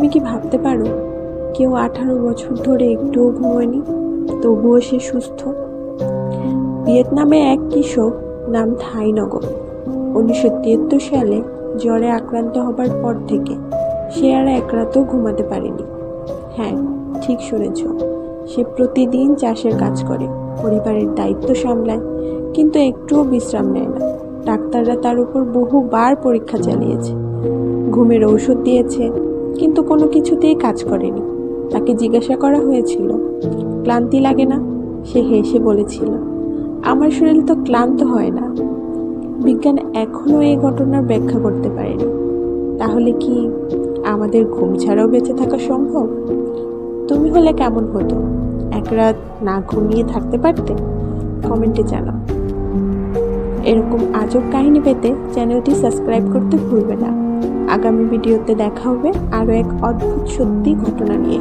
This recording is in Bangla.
তুমি কি ভাবতে পারো কেউ 18 বছর ধরে একটুও ঘুমোয়নি, তবুও সে সুস্থ? ভিয়েতনামে এক কিশোর নাম থাই নগর 1973 সালে জ্বরে আক্রান্ত হবার পর থেকে সে আর এক রাতও ঘুমাতে পারেনি। হ্যাঁ, ঠিক শুনেছ, সে প্রতিদিন চাষের কাজ করে, পরিবারের দায়িত্ব সামলায়, কিন্তু একটুও বিশ্রাম নেয় না। ডাক্তাররা তার উপর বহুবার পরীক্ষা চালিয়েছে, ঘুমের ঔষধ দিয়েছে, কিন্তু কোনো কিছুতেই কাজ করেনি। তাকে জিজ্ঞাসা করা হয়েছিল, ক্লান্তি লাগে না? সে হেসে বলেছিল, আমার শরীর তো ক্লান্ত হয় না। বিজ্ঞান এখনও এই ঘটনার ব্যাখ্যা করতে পারেনি। তাহলে কি আমাদের ঘুম ছাড়াও বেঁচে থাকা সম্ভব? তুমি হলে কেমন হতো? এক রাত না ঘুমিয়ে থাকতে পারতে? কমেন্টে জানাও। এরকম আজব কাহিনী পেতে চ্যানেলটি সাবস্ক্রাইব করতে ভুলবে না। আগামী ভিডিওতে দেখা হবে আরও এক অদ্ভুত সত্যি ঘটনা নিয়ে।